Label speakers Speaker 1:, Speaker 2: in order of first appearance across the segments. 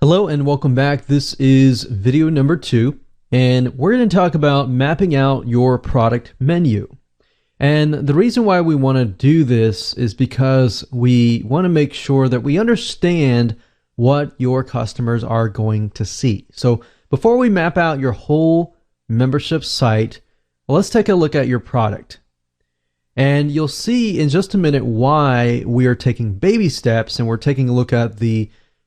Speaker 1: Hello and welcome back. This is video number 2, and we're going to talk about mapping out your product menu. And the reason why we want to do this is because we want to make sure that we understand what your customers are going to see. So before we map out your whole membership site, let's take a look at your product. And you'll see in just a minute why we are taking baby steps, and we're taking a look at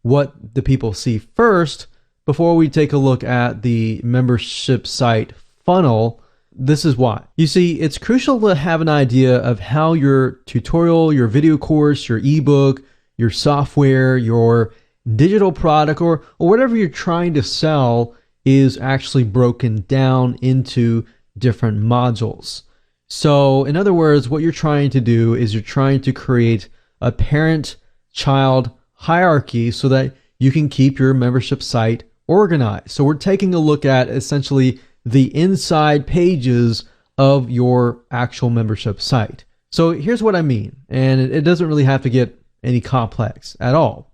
Speaker 1: what the people see first before we take a look at the membership site funnel. This is why. You see, it's crucial to have an idea of how your tutorial, your video course, your ebook, your software, your digital product, or whatever you're trying to sell is actually broken down into different modules. So in other words, what you're trying to do is you're trying to create a parent-child hierarchy so that you can keep your membership site organized. So we're taking a look at essentially the inside pages of your actual membership site. So here's what I mean, and it doesn't really have to get any complex at all.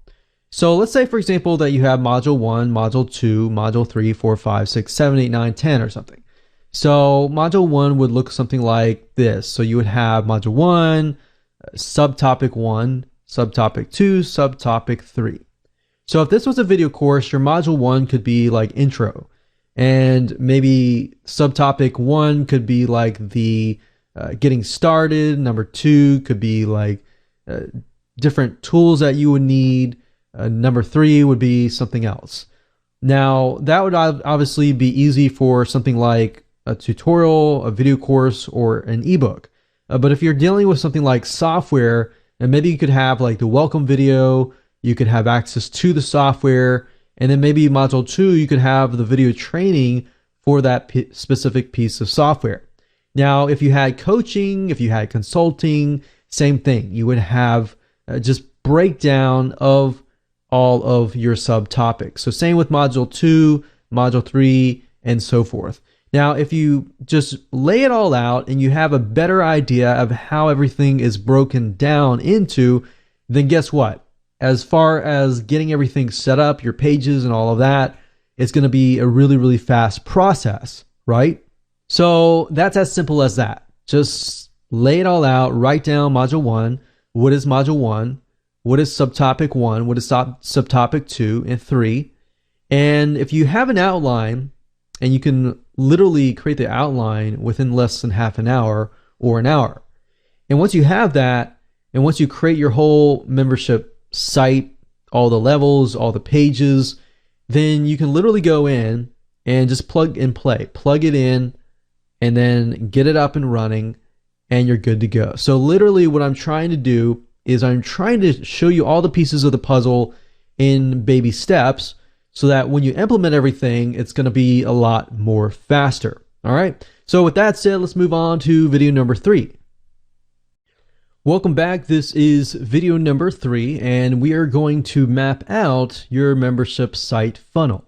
Speaker 1: So let's say, for example, that you have module 1, module 2, module 3, 4, 5, 6, 7, 8, 9, 10 or something. So module 1 would look something like this. So you would have module 1, subtopic 1, subtopic 2, subtopic 3. So if this was a video course, your module 1 could be like intro, and maybe subtopic 1 could be like the getting started. Number 2 could be like different tools that you would need. Number 3 would be something else. Now that would obviously be easy for something like a tutorial, a video course, or an ebook. But if you're dealing with something like software, and maybe you could have like the welcome video, you could have access to the software, and then maybe module 2, you could have the video training for that specific piece of software. Now, if you had coaching, if you had consulting, same thing. You would have just breakdown of all of your subtopics. So same with module 2, module 3, and so forth. Now, if you just lay it all out and you have a better idea of how everything is broken down into, then guess what? As far as getting everything set up, your pages and all of that, it's going to be a really, really fast process, right? So that's as simple as that. Just lay it all out, write down module 1. What is module 1? What is subtopic 1? What is subtopic 2 and 3? And if you have an outline, and you can literally create the outline within less than half an hour or an hour. And once you have that, and once you create your whole membership site, all the levels, all the pages, then you can literally go in and just plug and play, plug it in, and then get it up and running, and you're good to go. So literally what I'm trying to do is I'm trying to show you all the pieces of the puzzle in baby steps, so that when you implement everything, it's going to be a lot more faster. All right. So with that said, let's move on to video number 3. Welcome back. This is video number 3, and we are going to map out your membership site funnel.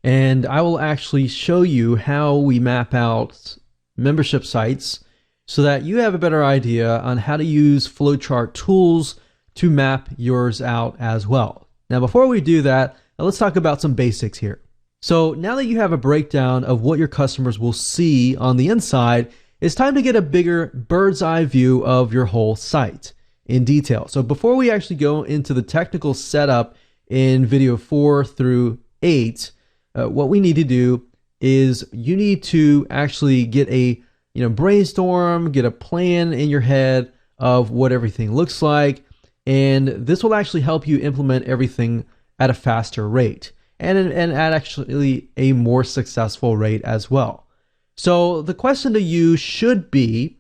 Speaker 1: And I will actually show you how we map out membership sites so that you have a better idea on how to use flowchart tools to map yours out as well. Now, before we do that, let's talk about some basics here. So now that you have a breakdown of what your customers will see on the inside, it's time to get a bigger bird's eye view of your whole site in detail. So before we actually go into the technical setup in video 4 through 8, what we need to do is you need to actually get a brainstorm, get a plan in your head of what everything looks like, and this will actually help you implement everything at a faster rate and at actually a more successful rate as well. So the question to you should be,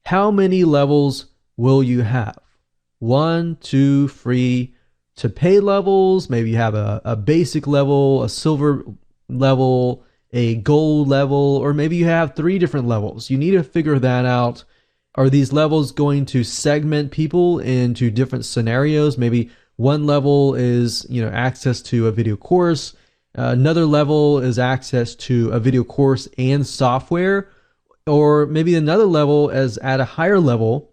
Speaker 1: how many levels will you have? 1, 2, 3 to pay levels. Maybe you have a basic level, a silver level, a gold level, or maybe you have 3 different levels. You need to figure that out. Are these levels going to segment people into different scenarios? Maybe one level is, access to a video course. Another level is access to a video course and software. Or maybe another level is at a higher level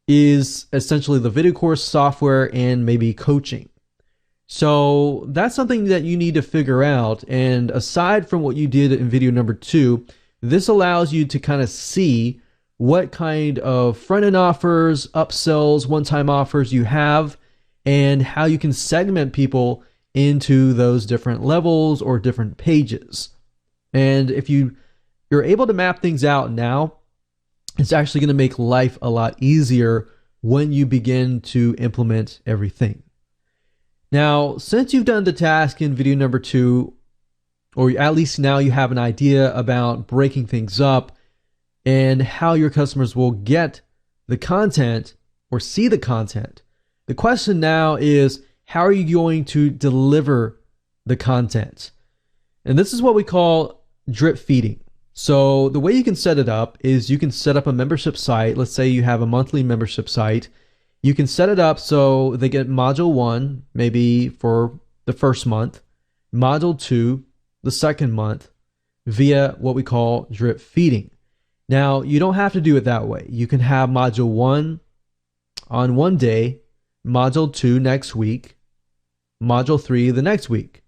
Speaker 1: is essentially the video course, software, and maybe coaching. So that's something that you need to figure out. And aside from what you did in video number 2, this allows you to kind of see what kind of front-end offers, upsells, one-time offers you have, and how you can segment people into those different levels or different pages. And if you're able to map things out now, it's actually going to make life a lot easier when you begin to implement everything. Now, since you've done the task in video number 2, or at least now you have an idea about breaking things up and how your customers will get the content or see the content, the question now is, how are you going to deliver the content? And this is what we call drip feeding. So the way you can set it up is you can set up a membership site. Let's say you have a monthly membership site. You can set it up so they get module 1, maybe for the first month, module 2, the second month, via what we call drip feeding. Now, you don't have to do it that way. You can have module 1 on one day, module 2 next week, module 3 the next week.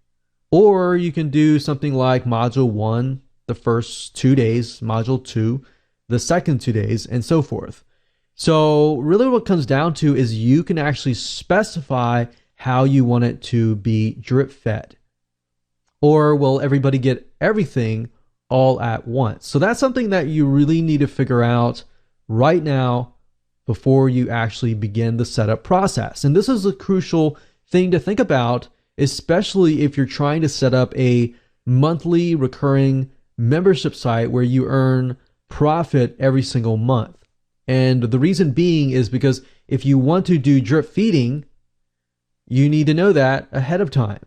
Speaker 1: Or you can do something like module 1 the first 2 days, module 2 the second 2 days, and so forth. So really what it comes down to is you can actually specify how you want it to be drip fed. Or will everybody get everything all at once? So that's something that you really need to figure out right now before you actually begin the setup process. And this is a crucial thing to think about, especially if you're trying to set up a monthly recurring membership site where you earn profit every single month. And the reason being is because if you want to do drip feeding, you need to know that ahead of time.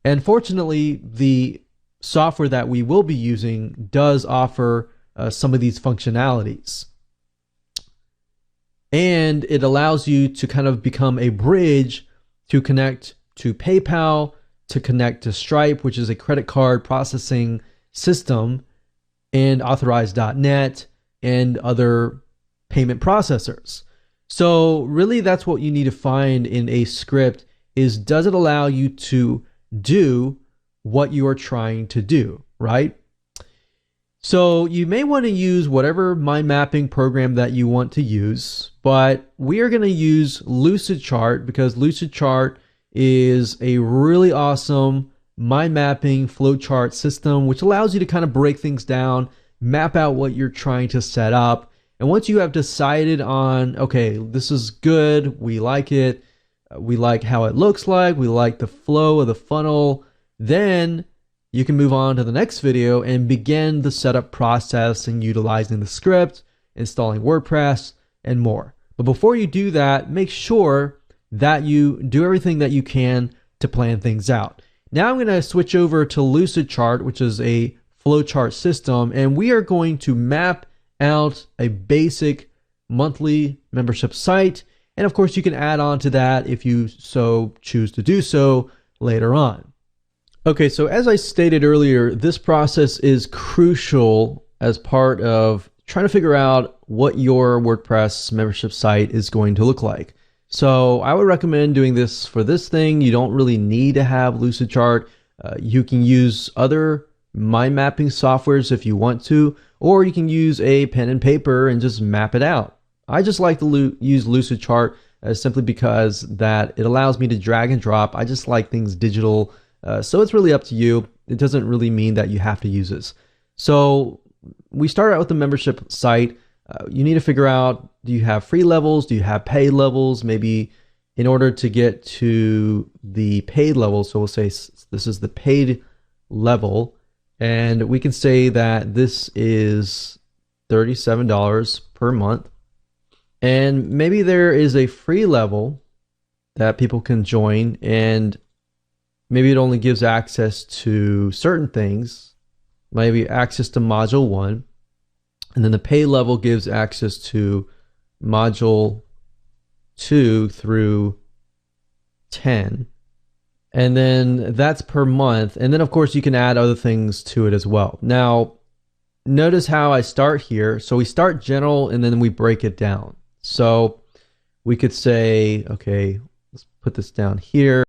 Speaker 1: And fortunately, the software that we will be using does offer some of these functionalities. And it allows you to kind of become a bridge to connect to PayPal, to connect to Stripe, which is a credit card processing system, and Authorize.net, and other payment processors. So really that's what you need to find in a script is, does it allow you to do what you are trying to do, right? So you may want to use whatever mind mapping program that you want to use, but we are going to use Lucidchart because Lucidchart is a really awesome mind mapping flowchart system, which allows you to kind of break things down, map out what you're trying to set up. And once you have decided on, okay, this is good, we like it, we like how it looks like, we like the flow of the funnel, then you can move on to the next video and begin the setup process and utilizing the script, installing WordPress, and more. But before you do that, make sure that you do everything that you can to plan things out. Now I'm going to switch over to Lucidchart, which is a flowchart system, and we are going to map out a basic monthly membership site. And of course, you can add on to that if you so choose to do so later on. Okay, so as I stated earlier, this process is crucial as part of trying to figure out what your WordPress membership site is going to look like. So I would recommend doing this for this thing. You don't really need to have Lucidchart. You can use other mind mapping softwares if you want to, or you can use a pen and paper and just map it out. I just like to use Lucidchart simply because that it allows me to drag and drop. I just like things digital. So it's really up to you. It doesn't really mean that you have to use this. So we start out with the membership site. You need to figure out, do you have free levels? Do you have paid levels? Maybe in order to get to the paid level, so we'll say this is the paid level, and we can say that this is $37 per month. And maybe there is a free level that people can join, and maybe it only gives access to certain things, maybe access to module 1. And then the pay level gives access to module 2 through 10. And then that's per month. And then of course you can add other things to it as well. Now, notice how I start here. So we start general and then we break it down. So we could say, okay, let's put this down here.